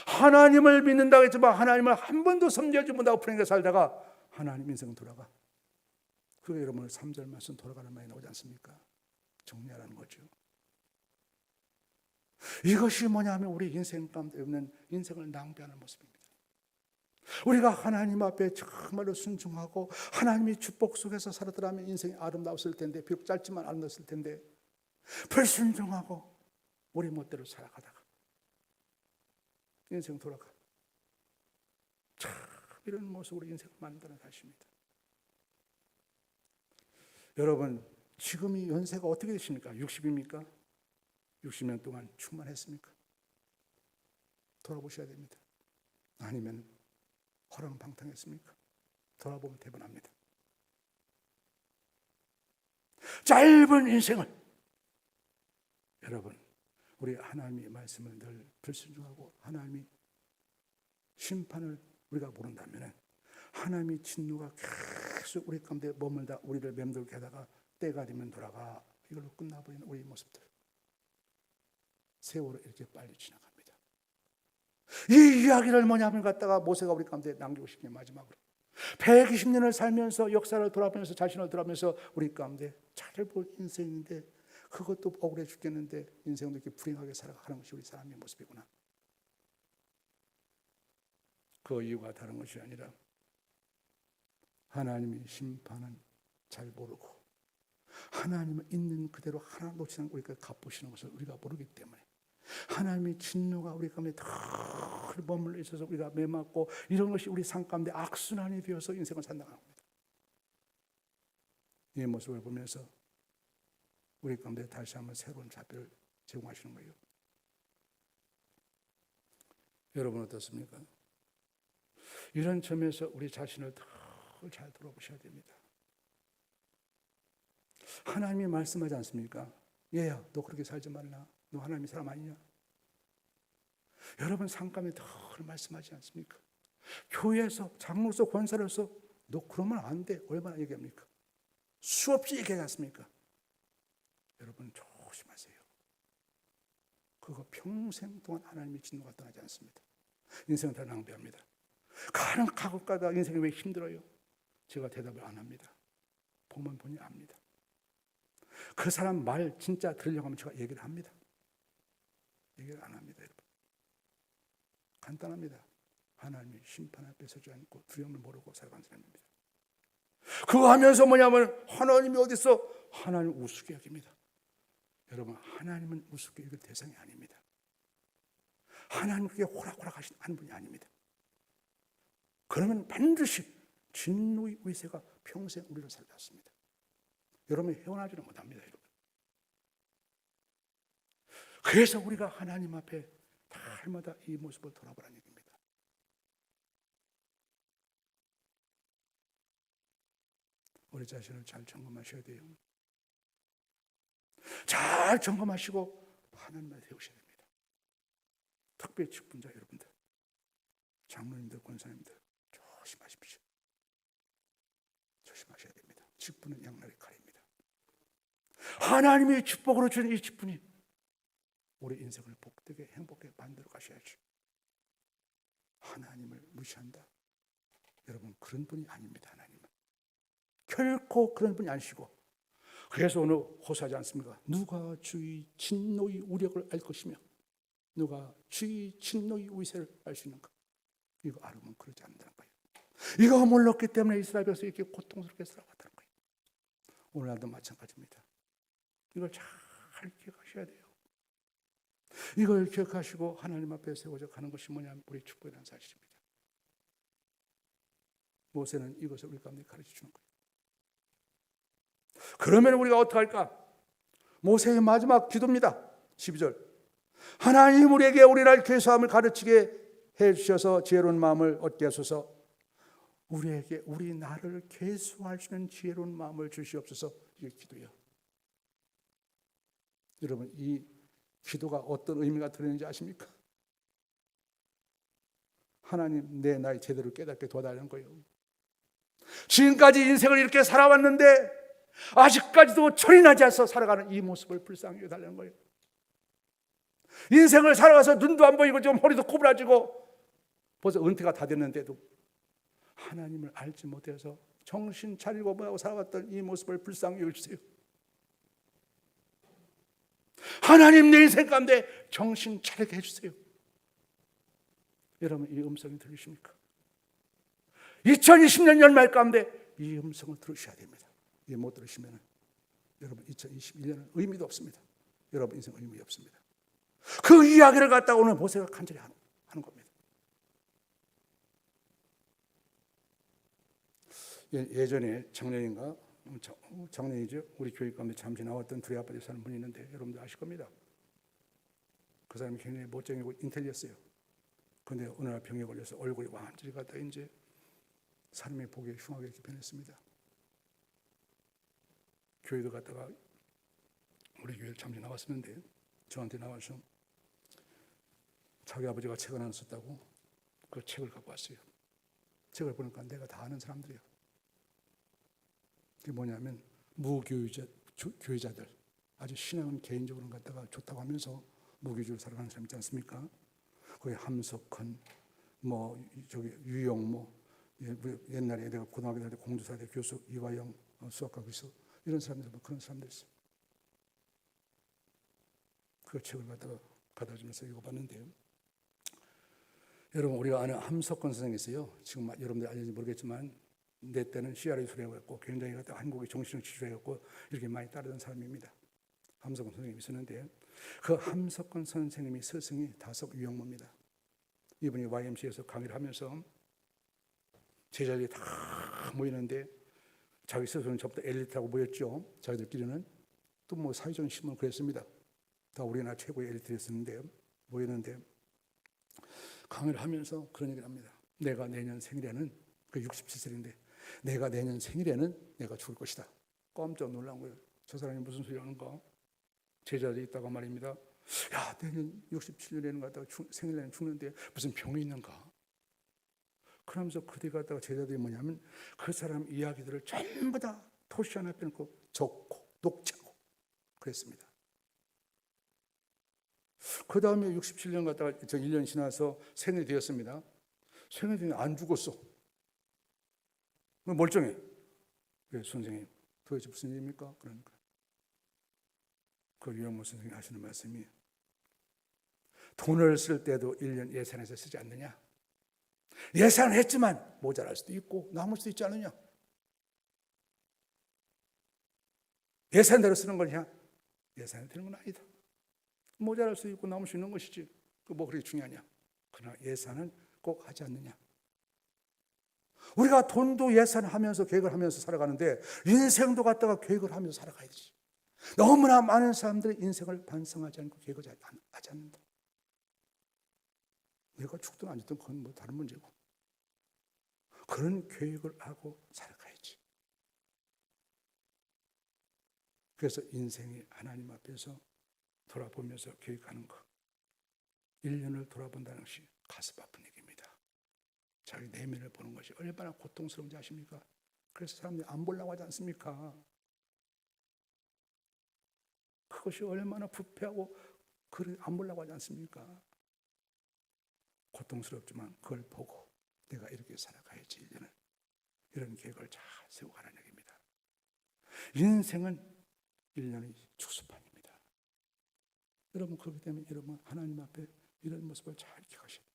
하나님을 믿는다고 했지만 하나님을 한 번도 섬기지 못하고 불행하게 살다가 하나님 인생은 돌아가. 그게 여러분 3절 말씀 돌아가는 말이 나오지 않습니까? 정리하라는 거죠. 이것이 뭐냐면 우리 인생 가운데 없는 인생을 낭비하는 모습입니다. 우리가 하나님 앞에 정말로 순종하고 하나님의 축복 속에서 살았더라면 인생이 아름다웠을 텐데, 비록 짧지만 아름다웠을 텐데 불순종하고 우리 멋대로 살아가다가 인생 돌아가. 참 이런 모습으로 인생을 만드는 것입니다. 여러분 지금 이 연세가 어떻게 되십니까? 60입니까? 60년 동안 충만했습니까? 돌아보셔야 됩니다. 아니면 허랑방탕했습니까? 돌아보면 대변합니다. 짧은 인생을 여러분 우리 하나님의 말씀을 늘 불순종하고 하나님의 심판을 우리가 모른다면 하나님의 진노가 계속 우리 가운데 머물다 우리를 맴돌게 하다가 때가 되면 돌아가 이걸로 끝나버리는 우리 모습들. 세월은 이렇게 빨리 지나갑니다. 이 이야기를 뭐냐면 갖다가 모세가 우리 가운데 남기고 싶은 마지막으로 120년을 살면서 역사를 돌아보면서 자신을 돌아보면서 우리 가운데 잘 볼 인생인데 그것도 억울해 죽겠는데 인생도 이렇게 불행하게 살아가는 것이 우리 사람의 모습이구나. 그 이유가 다른 것이 아니라 하나님의 심판은 잘 모르고 하나님은 있는 그대로 하나 놓치지 않고 우리가 갚으시는 것을 우리가 모르기 때문에 하나님의 진노가 우리 가운데 늘 머물러 있어서 우리가 매맞고 이런 것이 우리 삶 가운데 악순환이 되어서 인생을 산다는 겁니다. 이 모습을 보면서 우리 가운데 다시 한번 새로운 자비를 제공하시는 거예요. 여러분 어떻습니까? 이런 점에서 우리 자신을 더 잘 돌아보셔야 됩니다. 하나님이 말씀하지 않습니까? 얘야, 너 그렇게 살지 말라. 너 하나님의 사람 아니냐? 여러분 삶 가운데 늘 말씀하지 않습니까? 교회에서 장로로서 권사로서 너 그러면 안 돼. 얼마나 얘기합니까? 수없이 얘기하지 않습니까? 여러분 조심하세요. 그거 평생 동안 하나님의 진노가 떠나지 않습니다. 인생은 다 낭비합니다. 가는 가고가다 인생이 왜 힘들어요? 제가 대답을 안 합니다. 보면 본인이 압니다. 그 사람 말 진짜 들으려고 하면 제가 얘기를 합니다. 얘기를 안 합니다, 여러분. 간단합니다. 하나님의 심판 앞에 서지 않고 두려움을 모르고 살아가는 사람입니다. 그거 하면서 뭐냐면 하나님이 어디 있어? 하나님 우습게 여깁니다. 여러분 하나님은 우습게 여길 대상이 아닙니다. 하나님께 호락호락 하신 한 분이 아닙니다. 그러면 반드시 진노의 위세가 평생 우리를 살렸습니다. 여러분이 헤어나지는 못합니다. 여러분. 그래서 우리가 하나님 앞에 날마다 이 모습을 돌아보라는 얘기입니다. 우리 자신을 잘 점검하셔야 돼요. 잘 점검하시고 하나님을 세우셔야 됩니다. 특별히 직분자 여러분들, 장로님들, 권사님들 조심하십시오. 조심하셔야 됩니다. 직분은 양날의 칼입니다. 하나님의 축복으로 주는 이 직분이 우리 인생을 복되게 행복하게 만들어 가셔야지. 하나님을 무시한다. 여러분 그런 분이 아닙니다. 하나님은 결코 그런 분이 아니시고, 그래서 오늘 호소하지 않습니까? 누가 주의 진노의 우력을 알 것이며 누가 주의 진노의 위세를 알 수 있는가? 이거 알으면 그러지 않는다는 거예요. 이거 몰랐기 때문에 이스라엘 백성이 이렇게 고통스럽게 살아왔다는 거예요. 오늘날도 마찬가지입니다. 이걸 잘 기억하셔야 돼요. 이걸 기억하시고 하나님 앞에 세워져 가는 것이 뭐냐면 우리 축복이라는 사실입니다. 모세는 이것을 우리 가운데 가르쳐 주는 거예요. 그러면 우리가 어떻게 할까? 모세의 마지막 기도입니다. 12절. 하나님 우리에게 우리를 죄사함을 가르치게 해주셔서 지혜로운 마음을 얻게 하소서. 우리에게 우리 나를 계수할 수 있는 지혜로운 마음을 주시옵소서. 이게 기도예요. 여러분 이 기도가 어떤 의미가 들어있는지 아십니까? 하나님 내 나이 제대로 깨닫게 도와달라는 거예요. 지금까지 인생을 이렇게 살아왔는데 아직까지도 철이 나지 않아서 살아가는 이 모습을 불쌍히 여달라는 거예요. 인생을 살아가서 눈도 안 보이고 좀 허리도 구부라지고 벌써 은퇴가 다 됐는데도 하나님을 알지 못해서 정신 차리고 뭐하고 살아왔던 이 모습을 불쌍히 여겨주세요. 하나님 내 인생 가운데 정신 차리게 해주세요. 여러분 이 음성이 들리십니까? 2020년 연말 가운데 이 음성을 들으셔야 됩니다. 이게 못 들으시면 여러분 2021년은 의미도 없습니다. 여러분 인생 의미 없습니다. 그 이야기를 갖다가 오늘 모세가 간절히 하는 겁니다. 예전에 작년이죠. 우리 교회 가운데 잠시 나왔던 둘이 아버지 사는 분이 있는데 여러분들 아실 겁니다. 그 사람이 굉장히 멋쟁이고 인텔리였어요. 그런데 어느 날 병에 걸려서 얼굴이 완전히 갖다 이제 사람의 보기에 흉하게 이렇게 변했습니다. 교회도 갔다가 우리 교회 잠시 나왔었는데 저한테 나와서 자기 아버지가 책을 하나 썼다고 그 책을 갖고 왔어요. 책을 보니까 내가 다 아는 사람들이야. 그게 뭐냐면 무교회자들 아주 신앙은 개인적으로 갖다가 좋다고 하면서 무교주로 살아가는 사람 있지 않습니까? 거기 함석헌, 유영모, 옛날에 내가 고등학교 다닐 때 공주사대 교수 이화영 수학과 교수 이런 사람들 그런 사람들 있어요. 그 책을 갖다 주면서 읽어봤는데요. 여러분 우리가 아는 함석권 선생이 있어요. 지금 여러분들 알는지 모르겠지만 내 때는 CRA 수료했고 굉장히 한국의 정신을 지주했고 이렇게 많이 따르던 사람입니다. 함석권 선생님이 있었는데 그 함석권 선생님이 스승이 다석 유영모입니다. 이분이 YMCA에서 강의를 하면서 제자들이 다 모이는데 자기 스스로는 저보다 엘리트라고 보였죠. 자기들끼리는 또 뭐 사회적인 신문을 그랬습니다. 다 우리나라 최고의 엘리트였었는데 모이는데 강의를 하면서 그런 얘기를 합니다. 내가 내년 생일에는 그 67살인데 내가 내년 생일에는 내가 죽을 것이다. 깜짝 놀란 거예요. 저 사람이 무슨 소리 하는가? 제자들이 있다가 말입니다. 야, 내년 67년에는 갔다가 생일에는 죽는데 무슨 병이 있는가? 그러면서 그들 갔다가 제자들이 뭐냐면 그 사람 이야기들을 전부 다 토시 하나 빼놓고 적고 녹차고 그랬습니다. 그 다음에 67년 갔다가 저 1년 지나서 생일이 되었습니다. 생일이 되면 안 죽었어. 멀쩡해. 왜 선생님 도대체 무슨 일입니까? 그러니까 그 유영모 선생님이 하시는 말씀이 돈을 쓸 때도 1년 예산해서 쓰지 않느냐? 예산을 했지만 모자랄 수도 있고 남을 수도 있지 않느냐? 예산대로 쓰는 거냐? 예산이 되는 건 아니다. 모자랄 수 있고 남을 수 있는 것이지. 그 뭐 그렇게 중요하냐? 그러나 예산은 꼭 하지 않느냐? 우리가 돈도 예산하면서 계획을 하면서 살아가는데 인생도 갖다가 계획을 하면서 살아가야지. 너무나 많은 사람들이 인생을 반성하지 않고 계획을 하지 않는다. 내가 죽든 안 죽든 그건 뭐 다른 문제고 그런 계획을 하고 살아가야지. 그래서 인생이 하나님 앞에서 돌아보면서 계획하는 것 1년을 돌아본다는 것이 가슴 아픈 얘기입니다. 자기 내면을 보는 것이 얼마나 고통스러운지 아십니까? 그래서 사람들이 안 보려고 하지 않습니까? 그것이 얼마나 부패하고 안 보려고 하지 않습니까? 고통스럽지만 그걸 보고 내가 이렇게 살아가야지 1년을 이런 계획을 잘 세우고 가는 얘기입니다. 인생은 1년의 축소판입니다. 여러분 그렇기 때문에 여러분 하나님 앞에 이런 모습을 잘 기억하셔야 돼요.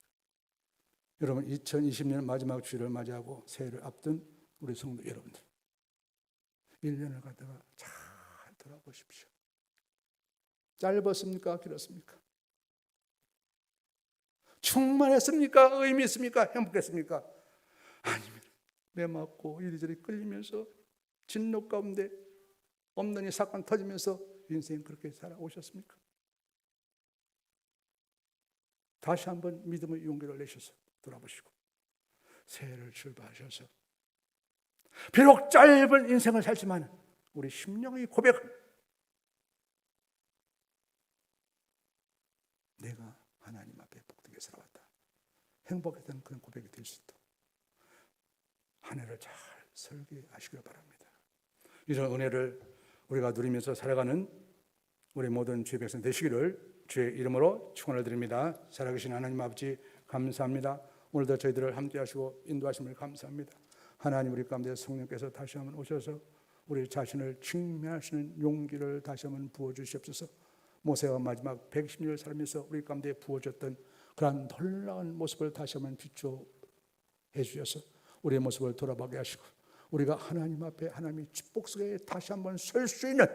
여러분 2020년 마지막 주일을 맞이하고 새해를 앞둔 우리 성도 여러분들 1년을 갖다가 잘 돌아보십시오. 짧았습니까? 길었습니까? 충만했습니까? 의미 있습니까? 행복했습니까? 아니면 매 맞고 이리저리 끌리면서 진노 가운데 없는 이 사건 터지면서 인생 그렇게 살아오셨습니까? 다시 한번 믿음의 용기를 내셔서 돌아보시고 새해를 출발하셔서 비록 짧은 인생을 살지만 우리 심령의 고백은 내가 하나님 앞에 복되게 살아왔다. 행복했던 그런 고백이 될 수 있도록 한 해를 잘 설계하시길 바랍니다. 이런 은혜를 우리가 누리면서 살아가는 우리 모든 주의 백성 되시기를 주의 이름으로 축원을 드립니다. 살아계신 하나님 아버지 감사합니다. 오늘도 저희들을 함께 하시고 인도하심을 감사합니다. 하나님 우리 가운데 성령께서 다시 한번 오셔서 우리 자신을 직면하시는 용기를 다시 한번 부어주시옵소서. 모세가 마지막 110년을 살면서 우리 가운데 부어졌던 그러한 놀라운 모습을 다시 한번 비추어 주셔서 우리의 모습을 돌아보게 하시고 우리가 하나님 앞에 하나님의 축복 속에 다시 한번 설 수 있는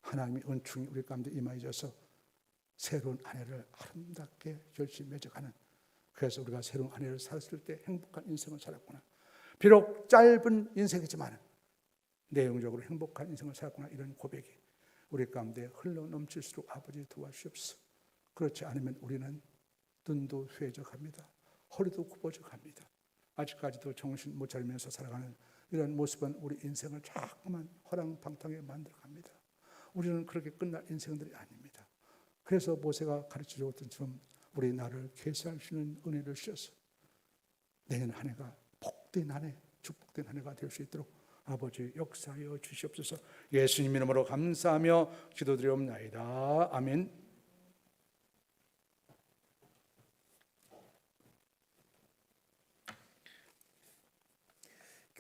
하나님의 은총이 우리 가운데 임하여져서 새로운 한 해를 아름답게 열심히 맺어가는 그래서 우리가 새로운 한 해를 살았을 때 행복한 인생을 살았구나. 비록 짧은 인생이지만 내용적으로 행복한 인생을 살았구나. 이런 고백이 우리 가운데 흘러넘칠수록 아버지 도와주시옵소서. 그렇지 않으면 우리는 눈도 쇠져갑니다. 허리도 굽어져갑니다. 아직까지도 정신 못 차리면서 살아가는 이런 모습은 우리 인생을 자꾸만 허랑방탕하게 만들어갑니다. 우리는 그렇게 끝날 인생들이 아닙니다. 그래서 모세가 가르쳐주었던 좀 우리 나를 계시하시는 은혜를 주셔서 내년 한 해가 복된 한 해, 축복된 한 해가 될 수 있도록 아버지 역사하여 주시옵소서. 예수님 이름으로 감사하며 기도드리옵나이다. 아멘.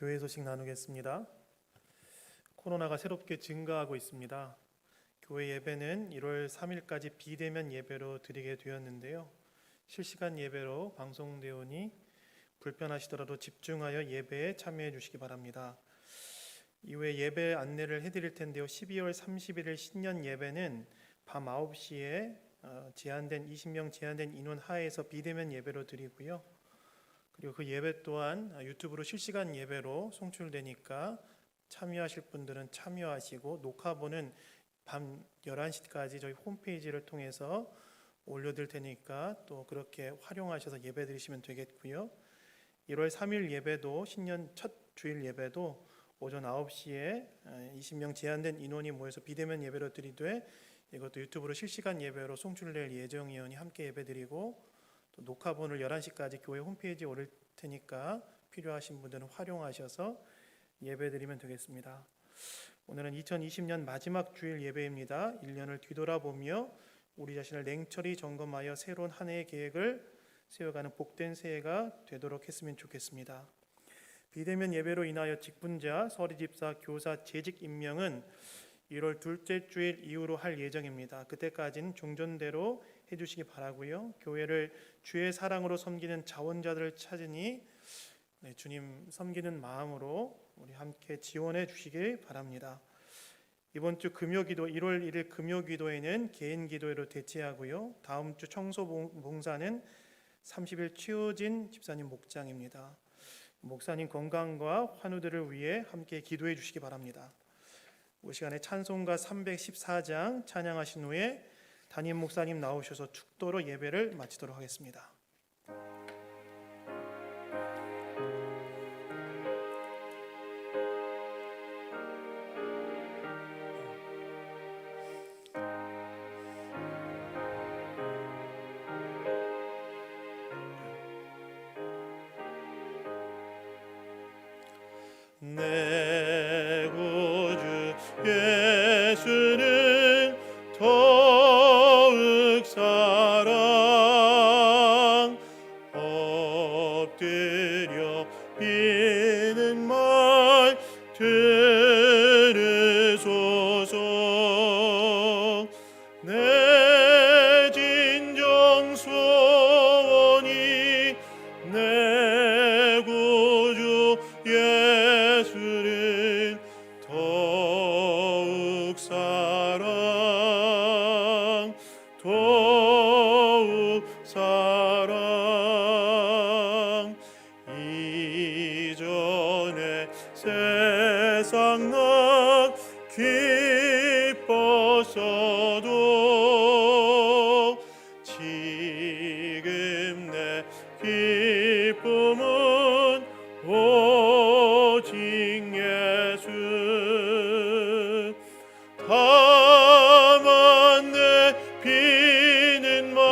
교회 소식 나누겠습니다. 코로나가 새롭게 증가하고 있습니다. 교회 예배는 1월 3일까지 비대면 예배로 드리게 되었는데요. 실시간 예배로 방송되오니 불편하시더라도 집중하여 예배에 참여해 주시기 바랍니다. 이후에 예배 안내를 해드릴 텐데요. 12월 31일 신년 예배는 밤 9시에 제한된 20명 제한된 인원 하에서 비대면 예배로 드리고요. 그리고 그 예배 또한 유튜브로 실시간 예배로 송출되니까 참여하실 분들은 참여하시고 녹화본은 밤 11시까지 저희 홈페이지를 통해서 올려드릴 테니까 또 그렇게 활용하셔서 예배 드리시면 되겠고요. 1월 3일 예배도 신년 첫 주일 예배도 오전 9시에 20명 제한된 인원이 모여서 비대면 예배로 드리되 이것도 유튜브로 실시간 예배로 송출될 예정이오니 함께 예배드리고 또 녹화본을 11시까지 교회 홈페이지에 올릴 테니까 필요하신 분들은 활용하셔서 예배드리면 되겠습니다. 오늘은 2020년 마지막 주일 예배입니다. 1년을 뒤돌아보며 우리 자신을 냉철히 점검하여 새로운 한 해의 계획을 세워가는 복된 새해가 되도록 했으면 좋겠습니다. 비대면 예배로 인하여 직분자, 서리집사, 교사 재직 임명은 1월 둘째 주일 이후로 할 예정입니다. 그때까지는 종전대로 해주시기 바라고요. 교회를 주의 사랑으로 섬기는 자원자들을 찾으니 주님 섬기는 마음으로 우리 함께 지원해 주시길 바랍니다. 이번 주 금요기도 1월 1일 금요기도에는 개인 기도회로 대체하고요. 다음 주 청소 봉사는 30일 최호진 집사님 목장입니다. 목사님 건강과 환우들을 위해 함께 기도해 주시기 바랍니다. 이 시간에 찬송가 314장 찬양하신 후에 담임 목사님 나오셔서 축도로 예배를 마치도록 하겠습니다. 내 구주 예수는 더욱 사랑 엎드려 비는 말 들으소서. 내 진정 소원이 내 구주 예수를 더욱 사랑 이전에 세상 나 기뻤어도 지금 내 기쁨은 오직 예수. 다만 내 비는 말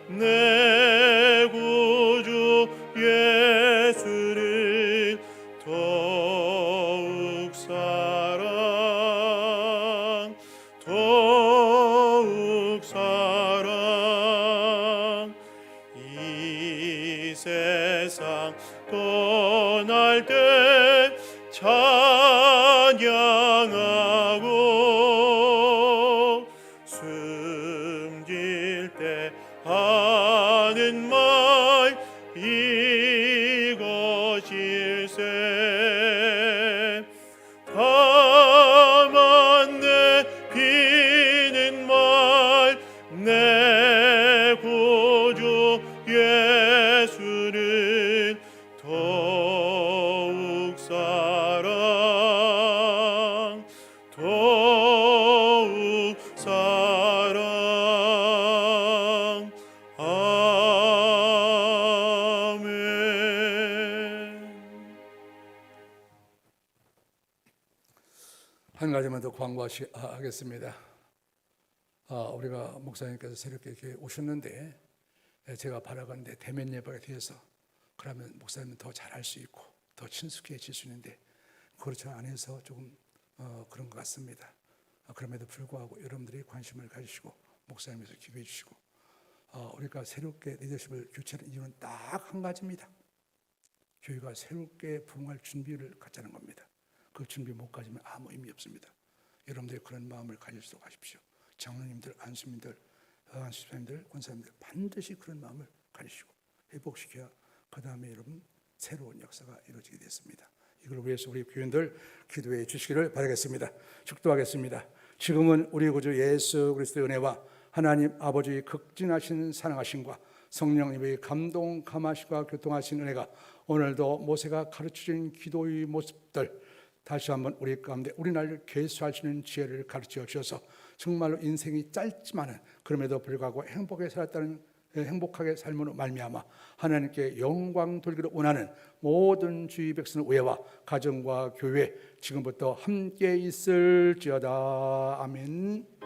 내 구주 예수를 더욱 사랑 이 세상 떠날 때 찬양하고 숨길 때 하는 말 이것일세. 다만 내 비는 말 내 구주 예수를 더욱 사랑 아멘. 한 가지만 더 광고하겠습니다. 우리가 목사님께서 새롭게 이렇게 오셨는데 제가 바라건대 대면 예배가 되어서 그러면 목사님은 더 잘할 수 있고 더 친숙해질 수 있는데 그렇지 않아서 조금 그런 것 같습니다. 그럼에도 불구하고 여러분들이 관심을 가지시고 목사님께서 기도해 주시고 우리가 새롭게 리더십을 교체하는 이유는 딱 한 가지입니다. 교회가 새롭게 부흥할 준비를 갖자는 겁니다. 그 준비 못 가지면 아무 의미 없습니다. 여러분들이 그런 마음을 가지시도록 하십시오. 장로님들, 안수님들, 안수사님들, 권사님들 반드시 그런 마음을 가지시고 회복시켜야 그 다음에 여러분 새로운 역사가 이루어지게 됐습니다. 이걸 위해서 우리 교인들 기도해 주시기를 바라겠습니다. 축도하겠습니다. 지금은 우리 구주 예수 그리스도의 은혜와 하나님 아버지의 극진하신 사랑하심과 성령님의 감동, 감화심과 교통하신 은혜가 오늘도 모세가 가르쳐준 기도의 모습들 다시 한번 우리 가운데 우리나라를 계수하시는 지혜를 가르쳐 주셔서 정말로 인생이 짧지만은 그럼에도 불구하고 행복하게 삶으로 말미암아 하나님께 영광 돌기를 원하는 모든 주의 백성 의회와 가정과 교회 지금부터 함께 있을지어다. 아멘.